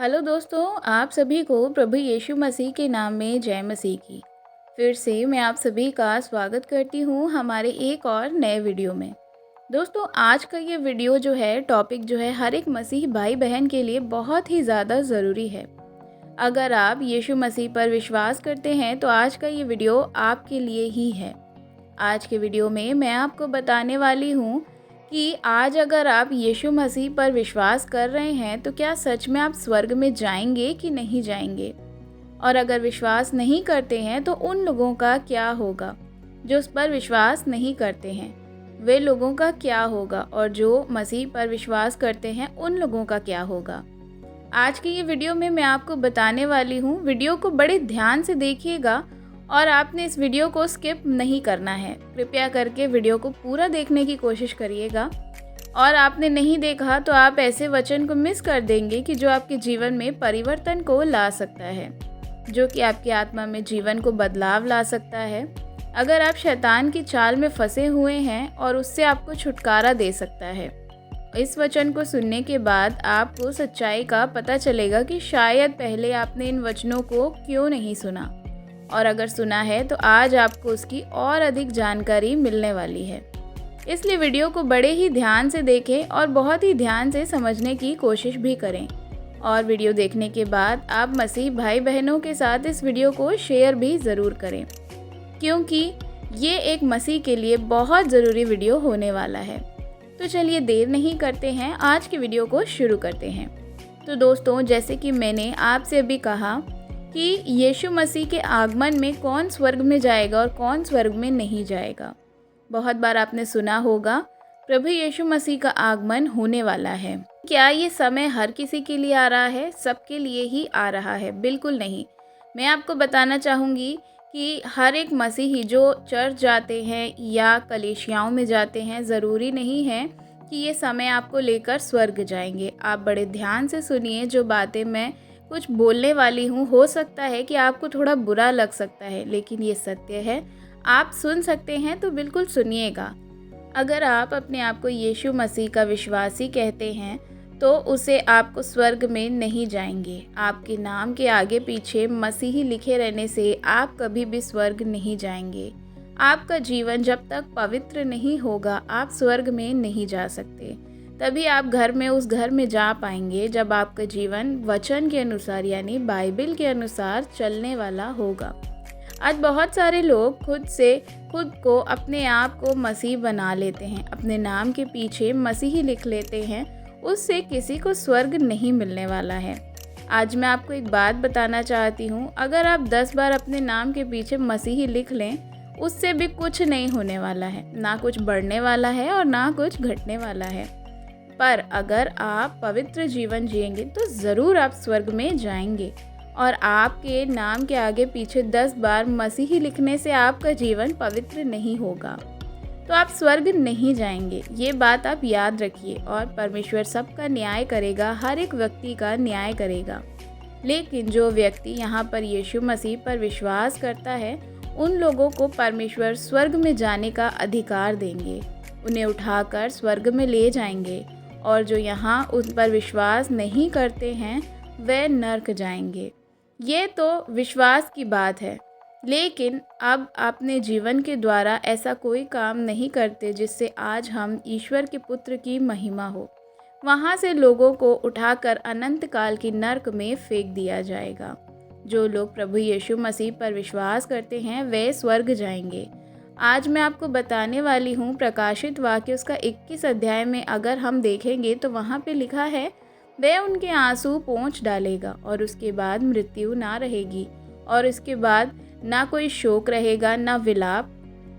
Hello दोस्तों, आप सभी को प्रभु यीशु मसीह के नाम में जय मसीह की। फिर से मैं आप सभी का स्वागत करती हूँ हमारे एक और नए वीडियो में। दोस्तों, आज का ये वीडियो जो है टॉपिक जो है हर एक मसीही भाई बहन के लिए बहुत ही ज़्यादा ज़रूरी है। अगर आप यीशु मसीह पर विश्वास करते हैं तो आज का ये वीडियो आपके लिए ही है। आज के वीडियो में मैं आपको बताने वाली हूँ कि आज अगर आप यीशु मसीह पर विश्वास कर रहे हैं तो क्या सच में आप स्वर्ग में जाएंगे कि नहीं जाएंगे, और अगर विश्वास नहीं करते हैं तो उन लोगों का क्या होगा जो उस पर विश्वास नहीं करते हैं, वे लोगों का क्या होगा, और जो मसीह पर विश्वास करते हैं उन लोगों का क्या होगा। आज की ये वीडियो में मैं आपको बताने वाली हूँ। वीडियो को बड़े ध्यान से देखिएगा और आपने इस वीडियो को स्किप नहीं करना है। कृपया करके वीडियो को पूरा देखने की कोशिश करिएगा, और आपने नहीं देखा तो आप ऐसे वचन को मिस कर देंगे कि जो आपके जीवन में परिवर्तन को ला सकता है, जो कि आपकी आत्मा में जीवन को बदलाव ला सकता है। अगर आप शैतान की चाल में फंसे हुए हैं और उससे आपको छुटकारा दे सकता है। इस वचन को सुनने के बाद आपको सच्चाई का पता चलेगा कि शायद पहले आपने इन वचनों को क्यों नहीं सुना, और अगर सुना है तो आज आपको उसकी और अधिक जानकारी मिलने वाली है। इसलिए वीडियो को बड़े ही ध्यान से देखें और बहुत ही ध्यान से समझने की कोशिश भी करें। और वीडियो देखने के बाद आप मसीह भाई बहनों के साथ इस वीडियो को शेयर भी ज़रूर करें, क्योंकि ये एक मसीह के लिए बहुत ज़रूरी वीडियो होने वाला है। तो चलिए देर नहीं करते हैं, आज की वीडियो को शुरू करते हैं। तो दोस्तों, जैसे कि मैंने आपसे अभी कहा कि यीशु मसीह के आगमन में कौन स्वर्ग में जाएगा और कौन स्वर्ग में नहीं जाएगा। बहुत बार आपने सुना होगा प्रभु यीशु मसीह का आगमन होने वाला है। क्या ये समय हर किसी के लिए आ रहा है? सबके लिए ही आ रहा है? बिल्कुल नहीं। मैं आपको बताना चाहूँगी कि हर एक मसीही जो चर्च जाते हैं या कलीसियाओं में जाते हैं, ज़रूरी नहीं है कि ये समय आपको लेकर स्वर्ग जाएंगे। आप बड़े ध्यान से सुनिए, जो बातें मैं कुछ बोलने वाली हूँ, हो सकता है कि आपको थोड़ा बुरा लग सकता है, लेकिन ये सत्य है। आप सुन सकते हैं तो बिल्कुल सुनिएगा। अगर आप अपने आप को यीशु मसीह का विश्वासी कहते हैं तो उसे आपको स्वर्ग में नहीं जाएंगे। आपके नाम के आगे पीछे मसीही लिखे रहने से आप कभी भी स्वर्ग नहीं जाएंगे। आपका जीवन जब तक पवित्र नहीं होगा आप स्वर्ग में नहीं जा सकते। तभी आप उस घर में जा पाएंगे जब आपका जीवन वचन के अनुसार यानी बाइबल के अनुसार चलने वाला होगा। आज बहुत सारे लोग खुद को अपने आप को मसीह बना लेते हैं, अपने नाम के पीछे मसीही लिख लेते हैं। उससे किसी को स्वर्ग नहीं मिलने वाला है। आज मैं आपको एक बात बताना चाहती हूँ, अगर आप 10 बार अपने नाम के पीछे मसीही लिख लें, उससे भी कुछ नहीं होने वाला है। ना कुछ बढ़ने वाला है और ना कुछ घटने वाला है। पर अगर आप पवित्र जीवन जिएंगे तो ज़रूर आप स्वर्ग में जाएंगे। और आपके नाम के आगे पीछे 10 बार मसीही लिखने से आपका जीवन पवित्र नहीं होगा तो आप स्वर्ग नहीं जाएंगे। ये बात आप याद रखिए। और परमेश्वर सबका न्याय करेगा, हर एक व्यक्ति का न्याय करेगा। लेकिन जो व्यक्ति यहाँ पर यीशु मसीह पर विश्वास करता है, उन लोगों को परमेश्वर स्वर्ग में जाने का अधिकार देंगे, उन्हें उठाकर स्वर्ग में ले जाएंगे। और जो यहाँ उन पर विश्वास नहीं करते हैं वे नर्क जाएंगे। ये तो विश्वास की बात है। लेकिन अब अपने जीवन के द्वारा ऐसा कोई काम नहीं करते जिससे आज हम ईश्वर के पुत्र की महिमा हो। वहाँ से लोगों को उठाकर अनंत काल की नर्क में फेंक दिया जाएगा। जो लोग प्रभु यीशु मसीह पर विश्वास करते हैं वे स्वर्ग जाएंगे। आज मैं आपको बताने वाली हूँ प्रकाशित वाक्य उसका 21 अध्याय में अगर हम देखेंगे तो वहाँ पे लिखा है, वह उनके आंसू पोंछ डालेगा और उसके बाद मृत्यु ना रहेगी, और इसके बाद ना कोई शोक रहेगा, ना विलाप,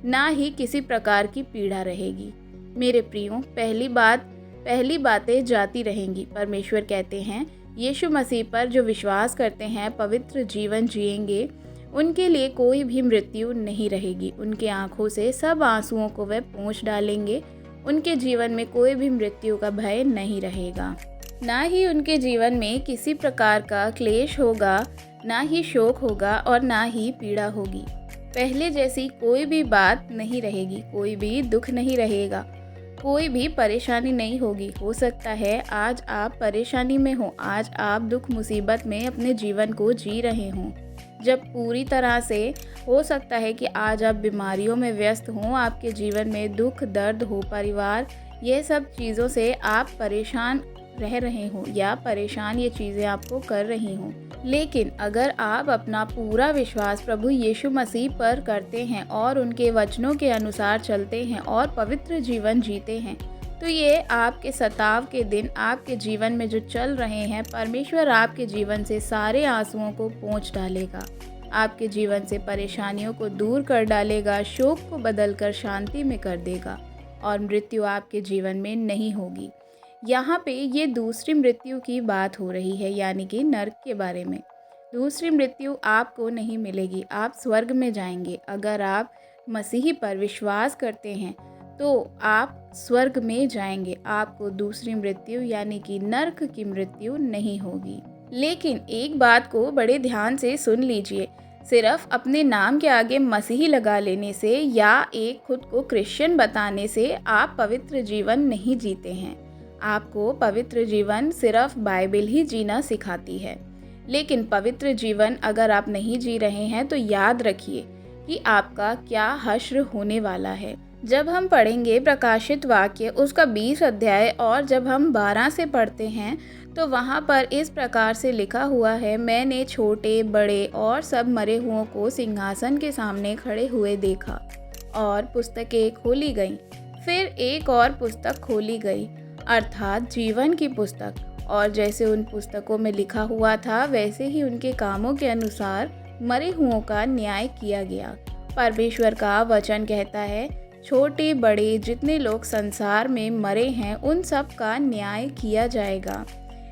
ना ही किसी प्रकार की पीड़ा रहेगी। मेरे प्रियो, पहली बातें जाती रहेंगी। परमेश्वर कहते हैं यीशु मसीह पर जो विश्वास करते हैं पवित्र जीवन जिएंगे, उनके लिए कोई भी मृत्यु नहीं रहेगी। उनके आँखों से सब आंसुओं को वह पोंछ डालेंगे। उनके जीवन में कोई भी मृत्यु का भय नहीं रहेगा, ना ही उनके जीवन में किसी प्रकार का क्लेश होगा, ना ही शोक होगा और ना ही पीड़ा होगी। पहले जैसी कोई भी बात नहीं रहेगी, कोई भी दुख नहीं रहेगा। कोई भी परेशानी नहीं होगी। हो सकता है आज आप परेशानी में हो, आज आप दुख मुसीबत में अपने जीवन को जी रहे हों। जब पूरी तरह से हो सकता है कि आज आप बीमारियों में व्यस्त हों, आपके जीवन में दुख दर्द हो, परिवार, ये सब चीज़ों से आप परेशान रह रहे हों या परेशान ये चीज़ें आपको कर रही हों। लेकिन अगर आप अपना पूरा विश्वास प्रभु यीशु मसीह पर करते हैं और उनके वचनों के अनुसार चलते हैं और पवित्र जीवन जीते हैं, तो ये आपके सताव के दिन आपके जीवन में जो चल रहे हैं, परमेश्वर आपके जीवन से सारे आंसुओं को पोंछ डालेगा। आपके जीवन से परेशानियों को दूर कर डालेगा, शोक को बदलकर शांति में कर देगा और मृत्यु आपके जीवन में नहीं होगी। यहाँ पे ये दूसरी मृत्यु की बात हो रही है, यानी कि नरक के बारे में। दूसरी मृत्यु आपको नहीं मिलेगी, आप स्वर्ग में जाएंगे। अगर आप मसीह पर विश्वास करते हैं तो आप स्वर्ग में जाएंगे, आपको दूसरी मृत्यु यानी कि नरक की मृत्यु नहीं होगी। लेकिन एक बात को बड़े ध्यान से सुन लीजिए, सिर्फ अपने नाम के आगे मसीही लगा लेने से या एक खुद को क्रिश्चियन बताने से आप पवित्र जीवन नहीं जीते हैं। आपको पवित्र जीवन सिर्फ बाइबल ही जीना सिखाती है। लेकिन पवित्र जीवन अगर आप नहीं जी रहे हैं तो याद रखिए कि आपका क्या हश्र होने वाला है। जब हम पढ़ेंगे प्रकाशित वाक्य उसका 20 अध्याय और जब हम 12 से पढ़ते हैं तो वहाँ पर इस प्रकार से लिखा हुआ है, मैंने छोटे बड़े और सब मरे हुओं को सिंहासन के सामने खड़े हुए देखा और पुस्तकें खोली गईं। फिर एक और पुस्तक खोली गई, अर्थात जीवन की पुस्तक, और जैसे उन पुस्तकों में लिखा हुआ था वैसे ही उनके कामों के अनुसार मरे हुओं का न्याय किया गया। परमेश्वर का वचन कहता है, छोटे बड़े जितने लोग संसार में मरे हैं उन सब का न्याय किया जाएगा।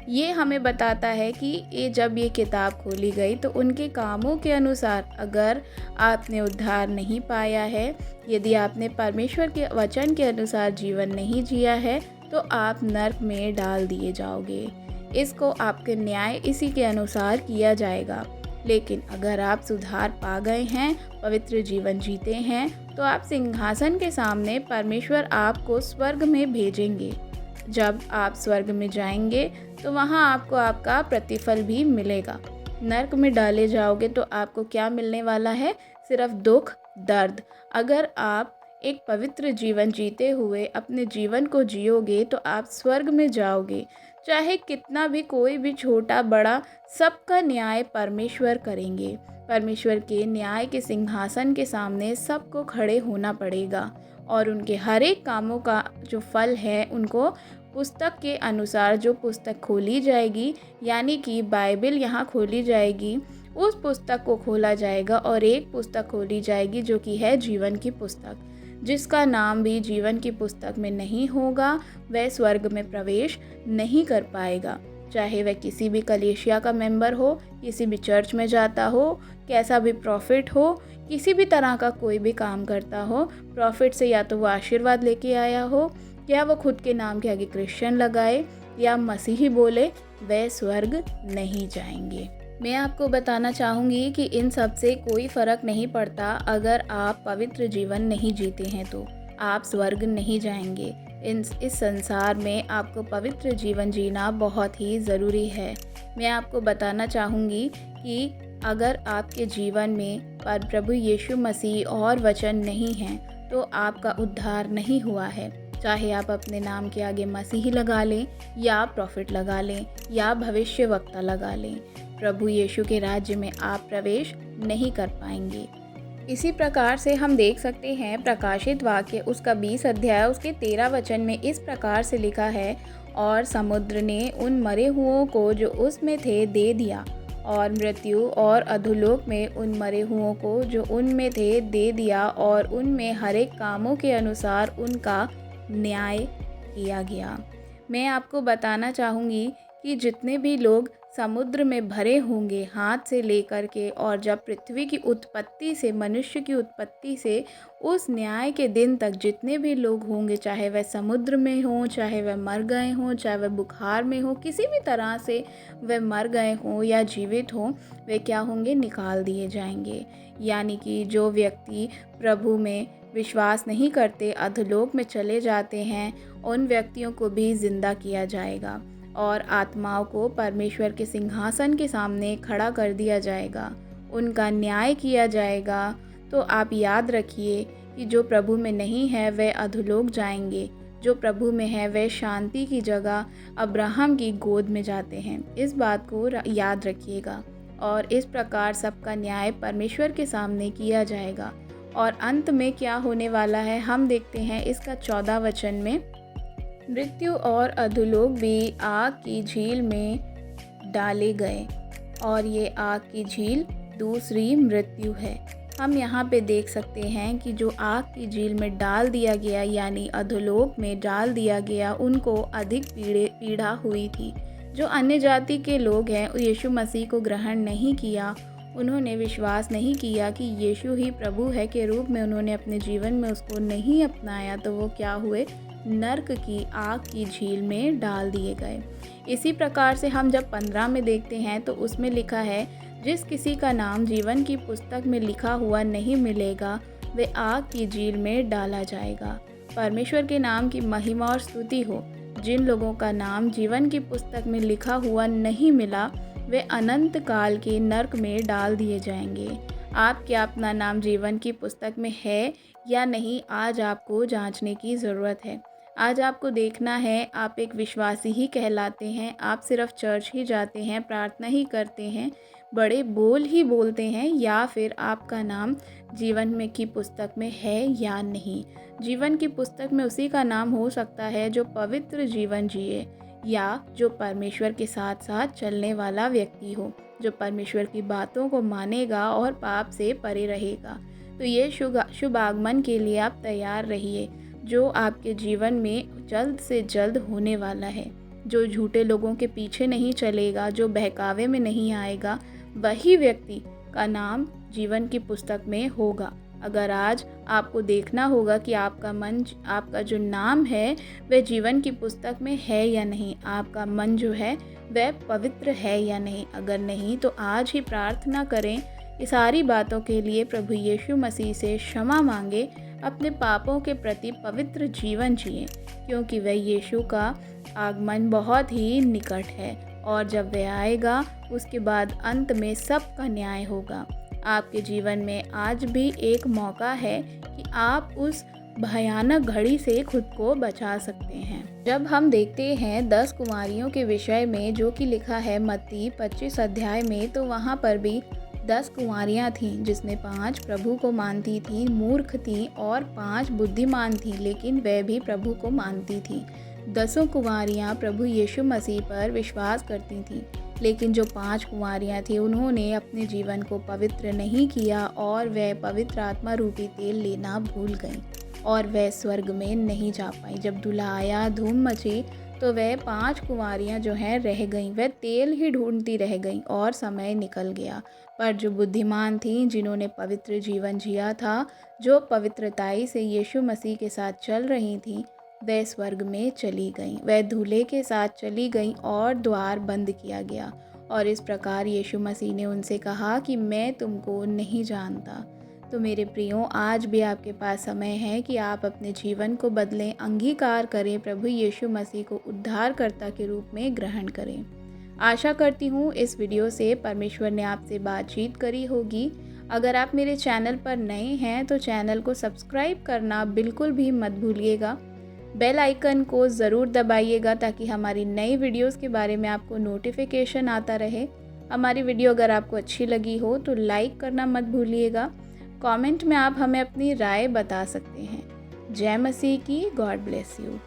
ये हमें बताता है कि जब ये किताब खोली गई तो उनके कामों के अनुसार, अगर आपने उद्धार नहीं पाया है, यदि आपने परमेश्वर के वचन के अनुसार जीवन नहीं जिया है, तो आप नरक में डाल दिए जाओगे। इसको आपके न्याय इसी के अनुसार किया जाएगा। लेकिन अगर आप सुधार पा गए हैं, पवित्र जीवन जीते हैं, तो आप सिंहासन के सामने परमेश्वर आपको स्वर्ग में भेजेंगे। जब आप स्वर्ग में जाएंगे तो वहाँ आपको आपका प्रतिफल भी मिलेगा। नरक में डाले जाओगे तो आपको क्या मिलने वाला है? सिर्फ दुख दर्द। अगर आप एक पवित्र जीवन जीते हुए अपने जीवन को जियोगे तो आप स्वर्ग में जाओगे। चाहे कितना भी कोई भी छोटा बड़ा, सबका न्याय परमेश्वर करेंगे। परमेश्वर के न्याय के सिंहासन के सामने सबको खड़े होना पड़ेगा और उनके हर एक कामों का जो फल है उनको पुस्तक के अनुसार, जो पुस्तक खोली जाएगी यानी कि बाइबल यहाँ खोली जाएगी, उस पुस्तक को खोला जाएगा और एक पुस्तक खोली जाएगी जो कि है जीवन की पुस्तक। जिसका नाम भी जीवन की पुस्तक में नहीं होगा वह स्वर्ग में प्रवेश नहीं कर पाएगा। चाहे वह किसी भी कलीसिया का मेंबर हो, किसी भी चर्च में जाता हो, कैसा भी प्रॉफिट हो, किसी भी तरह का कोई भी काम करता हो, प्रॉफिट से या तो वो आशीर्वाद लेके आया हो या वो खुद के नाम के आगे क्रिश्चियन लगाए या मसीही बोले, वह स्वर्ग नहीं जाएंगे। मैं आपको बताना चाहूँगी कि इन सब से कोई फ़र्क नहीं पड़ता। अगर आप पवित्र जीवन नहीं जीते हैं तो आप स्वर्ग नहीं जाएंगे। इस संसार में आपको पवित्र जीवन जीना बहुत ही ज़रूरी है। मैं आपको बताना चाहूँगी कि अगर आपके जीवन में प्रभु यीशु मसीह और वचन नहीं हैं तो आपका उद्धार नहीं हुआ है। चाहे आप अपने नाम के आगे मसीही लगा लें या प्रॉफिट लगा लें या भविष्यवक्ता लगा लें, प्रभु यीशु के राज्य में आप प्रवेश नहीं कर पाएंगे। इसी प्रकार से हम देख सकते हैं प्रकाशित वाक्य उसका 20 अध्याय उसके 13 वचन में इस प्रकार से लिखा है, और समुद्र ने उन मरे हुओं को जो उसमें थे दे दिया, और मृत्यु और अधोलोक में उन मरे हुओं को जो उनमें थे दे दिया, और उनमें हर एक कामों के अनुसार उनका न्याय किया गया। मैं आपको बताना चाहूँगी कि जितने भी लोग समुद्र में भरे होंगे हाथ से लेकर के, और जब पृथ्वी की उत्पत्ति से, मनुष्य की उत्पत्ति से उस न्याय के दिन तक जितने भी लोग होंगे, चाहे वह समुद्र में हों, चाहे वह मर गए हों, चाहे वह बुखार में हो, किसी भी तरह से वह मर गए हों या जीवित हों, वे क्या होंगे? निकाल दिए जाएंगे। यानी कि जो व्यक्ति प्रभु में विश्वास नहीं करते, अधोलोक में चले जाते हैं, उन व्यक्तियों को भी जिंदा किया जाएगा और आत्माओं को परमेश्वर के सिंहासन के सामने खड़ा कर दिया जाएगा, उनका न्याय किया जाएगा। तो आप याद रखिए कि जो प्रभु में नहीं है वह अधोलोक जाएंगे, जो प्रभु में है वह शांति की जगह अब्राहम की गोद में जाते हैं। इस बात को याद रखिएगा। और इस प्रकार सबका न्याय परमेश्वर के सामने किया जाएगा। और अंत में क्या होने वाला है हम देखते हैं इसका 14 वचन में। मृत्यु और अधोलोक भी आग की झील में डाले गए, और ये आग की झील दूसरी मृत्यु है। हम यहाँ पे देख सकते हैं कि जो आग की झील में डाल दिया गया, यानी अधोलोक में डाल दिया गया, उनको अधिक पीड़ा हुई थी। जो अन्य जाति के लोग हैं, यीशु मसीह को ग्रहण नहीं किया, उन्होंने विश्वास नहीं किया कि यीशु ही प्रभु है के रूप में उन्होंने अपने जीवन में उसको नहीं अपनाया, तो वो क्या हुए? नर्क की आग की झील में डाल दिए गए। इसी प्रकार से हम जब 15 में देखते हैं तो उसमें लिखा है, जिस किसी का नाम जीवन की पुस्तक में लिखा हुआ नहीं मिलेगा, वे आग की झील में डाला जाएगा। परमेश्वर के नाम की महिमा और स्तुति हो। जिन लोगों का नाम जीवन की पुस्तक में लिखा हुआ नहीं मिला, वे अनंत काल के नर्क में डाल दिए जाएंगे। आप क्या अपना नाम जीवन की पुस्तक में है या नहीं? आज आपको जांचने की ज़रूरत है। आज आपको देखना है, आप एक विश्वासी ही कहलाते हैं, आप सिर्फ चर्च ही जाते हैं, प्रार्थना ही करते हैं, बड़े बोल ही बोलते हैं, या फिर आपका नाम जीवन में की पुस्तक में है या नहीं। जीवन की पुस्तक में उसी का नाम हो सकता है जो पवित्र जीवन जिए, या जो परमेश्वर के साथ साथ चलने वाला व्यक्ति हो, जो परमेश्वर की बातों को मानेगा और पाप से परे रहेगा। तो ये शुभ आगमन के लिए आप तैयार रहिए, जो आपके जीवन में जल्द से जल्द होने वाला है। जो झूठे लोगों के पीछे नहीं चलेगा, जो बहकावे में नहीं आएगा, वही व्यक्ति का नाम जीवन की पुस्तक में होगा। अगर आज आपको देखना होगा कि आपका जो नाम है वह जीवन की पुस्तक में है या नहीं, आपका मन जो है वह पवित्र है या नहीं। अगर नहीं तो आज ही प्रार्थना करें, ये सारी बातों के लिए प्रभु यीशु मसीह से क्षमा मांगे, अपने पापों के प्रति पवित्र जीवन जिए, क्योंकि वह यीशु का आगमन बहुत ही निकट है। और जब वह आएगा उसके बाद अंत में सबका न्याय होगा। आपके जीवन में आज भी एक मौका है कि आप उस भयानक घड़ी से खुद को बचा सकते हैं। जब हम देखते हैं 10 कुमारियों के विषय में, जो कि लिखा है मत्ती 25 अध्याय में, तो वहाँ पर भी 10 कुंवारियाँ थीं, जिसमें 5 प्रभु को मानती थीं, मूर्ख थीं, और 5 बुद्धिमान थीं, लेकिन वह भी प्रभु को मानती थीं। 10 कुंवारियाँ प्रभु यीशु मसीह पर विश्वास करती थीं, लेकिन जो 5 कुंवारियाँ थीं, उन्होंने अपने जीवन को पवित्र नहीं किया और वह पवित्र आत्मा रूपी तेल लेना भूल गईं, और वह स्वर्ग में नहीं जा पाई। जब दूल्हा आया, धूम मची, तो वह 5 कुंवारियाँ जो हैं रह गईं, वह तेल ही ढूंढती रह गईं और समय निकल गया। पर जो बुद्धिमान थीं, जिन्होंने पवित्र जीवन जिया था, जो पवित्रताई से यीशु मसीह के साथ चल रही थीं, वह स्वर्ग में चली गईं, वह दूल्हे के साथ चली गईं और द्वार बंद किया गया। और इस प्रकार यीशु मसीह ने उनसे कहा कि मैं तुमको नहीं जानता। तो मेरे प्रियो, आज भी आपके पास समय है कि आप अपने जीवन को बदलें, अंगीकार करें, प्रभु यीशु मसीह को उद्धारकर्ता के रूप में ग्रहण करें। आशा करती हूँ इस वीडियो से परमेश्वर ने आपसे बातचीत करी होगी। अगर आप मेरे चैनल पर नए हैं तो चैनल को सब्सक्राइब करना बिल्कुल भी मत भूलिएगा। बेल आइकन को ज़रूर दबाइएगा ताकि हमारी नई वीडियोस के बारे में आपको नोटिफिकेशन आता रहे। हमारी वीडियो अगर आपको अच्छी लगी हो तो लाइक करना मत भूलिएगा। कमेंट में आप हमें अपनी राय बता सकते हैं। जय मसीह की। God bless you.